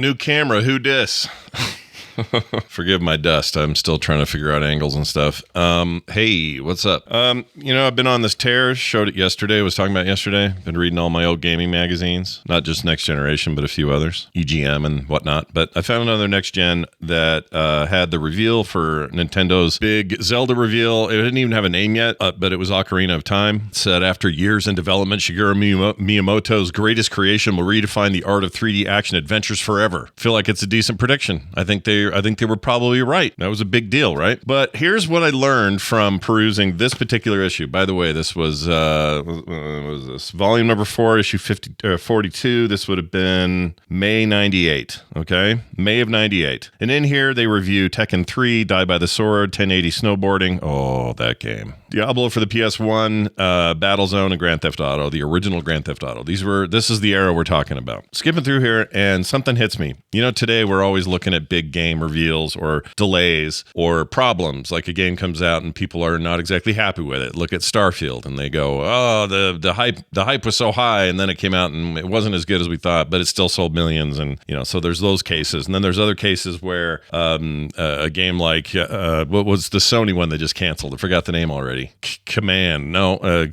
New camera, who dis? Forgive my dust. I'm still trying to figure out angles and stuff. Hey, what's up? I've been on this tear. Showed it yesterday. Was talking about yesterday. Been reading all my old gaming magazines. Not just Next Generation, but a few others. EGM and whatnot. But I found another Next Gen that had the reveal for Nintendo's big Zelda reveal. It didn't even have a name yet, but it was Ocarina of Time. It said, after years in development, Shigeru Miyamoto's greatest creation will redefine the art of 3D action adventures forever. Feel like it's a decent prediction. I think they were probably right. That was a big deal, right? But here's what I learned from perusing this particular issue. By the way, this was volume number 4, issue 42. This would have been May 98. Okay, May of 98. And in here they review Tekken 3, Die by the Sword, 1080 Snowboarding. Oh, that game. Diablo for the PS1, Battlezone, and Grand Theft Auto, the original Grand Theft Auto. This is the era we're talking about. Skipping through here, and something hits me. Today we're always looking at big game reveals or delays or problems. Like a game comes out and people are not exactly happy with it. Look at Starfield, and they go, "Oh, the hype was so high, and then it came out and it wasn't as good as we thought, but it still sold millions." And so there's those cases, and then there's other cases where a game like what was the Sony one that just canceled? I forgot the name already. Cobol,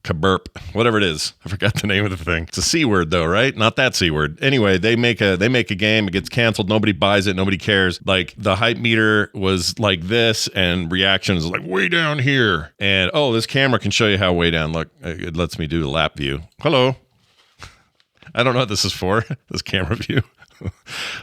Kaburp, whatever it is. I forgot the name of the thing. It's a C word though, right? Not that C word. Anyway, they make a game, it gets canceled, nobody buys it, nobody cares. Like the hype meter was like this, and reactions like way down here. And this camera can show you how way down. Look, it lets me do the lap view. Hello. I don't know what this is for. This camera view.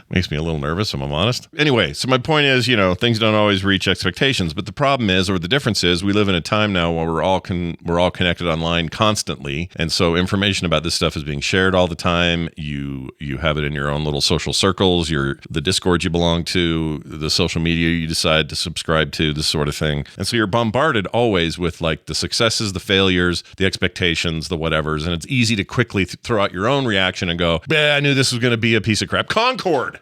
Makes me a little nervous, if I'm honest. Anyway, so my point is, things don't always reach expectations, but the problem is, or the difference is, we live in a time now where we're all connected online constantly, and so information about this stuff is being shared all the time. You have it in your own little social circles, the Discord you belong to, the social media you decide to subscribe to, this sort of thing, and so you're bombarded always with like the successes, the failures, the expectations, the whatevers, and it's easy to quickly throw out your own reaction and go, I knew this was going to be a piece of crap. Concord.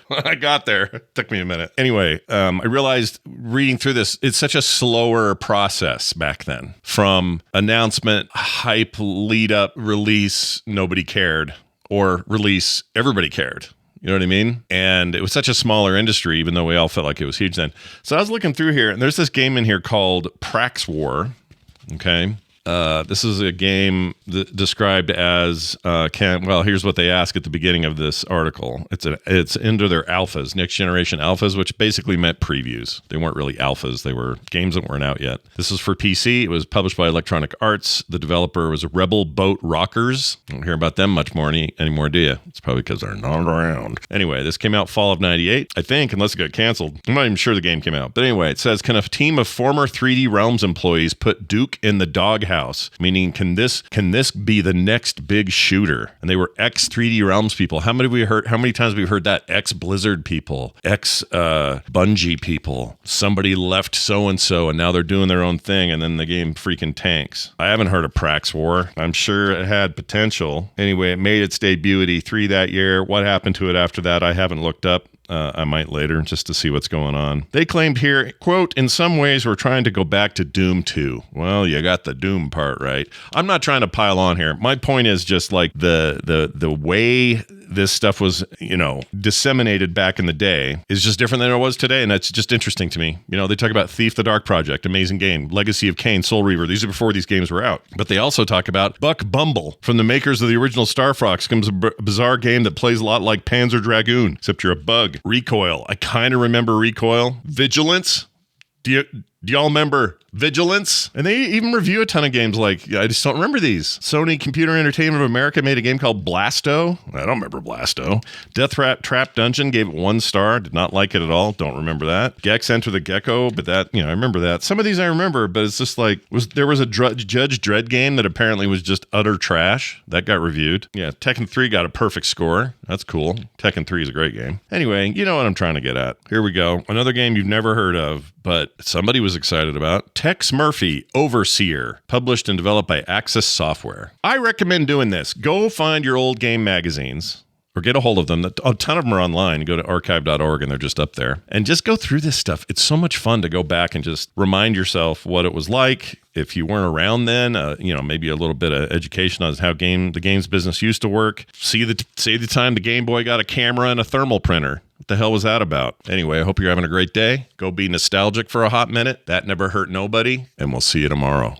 I got there. It took me a minute. Anyway, I realized reading through this, it's such a slower process back then. From announcement, hype, lead up, release, nobody cared, or release, everybody cared. You know what I mean? And it was such a smaller industry, even though we all felt like it was huge then. So I was looking through here, and there's this game in here called Prax War. Okay. This is a game described as here's what they ask at the beginning of this article. It's into their alphas, next generation alphas, which basically meant previews. They weren't really alphas. They were games that weren't out yet. This is for PC. It was published by Electronic Arts. The developer was Rebel Boat Rockers. I don't hear about them much more anymore, do you? It's probably because they're not around. Anyway, this came out fall of 98, I think, unless it got canceled. I'm not even sure the game came out. But anyway, it says, can a team of former 3D Realms employees put Duke in the doghouse? Meaning, can this be the next big shooter? And they were ex 3D Realms people. How many times have we heard that? Ex Blizzard people, ex Bungie people. Somebody left so and now they're doing their own thing, and then the game freaking tanks. I haven't heard of Prax War. I'm sure it had potential. Anyway, it made its debut at E3 that year. What happened to it after that, I haven't looked up. I might later, just to see what's going on. They claimed here, quote, in some ways we're trying to go back to Doom 2. Well, you got the Doom part right. I'm not trying to pile on here. My point is just like the way this stuff was, disseminated back in the day is just different than it was today, and that's just interesting to me. They talk about Thief the Dark Project, amazing game, Legacy of Kain, Soul Reaver. These are before these games were out. But they also talk about Buck Bumble, from the makers of the original Star Fox, comes a bizarre game that plays a lot like Panzer Dragoon, except you're a bug. Recoil. I kind of remember Recoil. Vigilance. Do y'all remember Vigilance? And they even review a ton of games like, I just don't remember these. Sony Computer Entertainment of America made a game called Blasto. I don't remember Blasto. Death Trap Dungeon gave it 1 star. Did not like it at all. Don't remember that. Gex Enter the Gecko, but that, I remember that. Some of these I remember, but it's just like, there was a Judge Dredd game that apparently was just utter trash. That got reviewed. Yeah, Tekken 3 got a perfect score. That's cool. Tekken 3 is a great game. Anyway, you know what I'm trying to get at. Here we go. Another game you've never heard of, but somebody was excited about. Tex Murphy, Overseer, published and developed by Axis Software. I recommend doing this. Go find your old game magazines, or get a hold of them. A ton of them are online. Go to archive.org and they're just up there. And just go through this stuff. It's so much fun to go back and just remind yourself what it was like. If you weren't around then, maybe a little bit of education on how the games business used to work. See the time the Game Boy got a camera and a thermal printer. What the hell was that about? Anyway, I hope you're having a great day. Go be nostalgic for a hot minute. That never hurt nobody. And we'll see you tomorrow.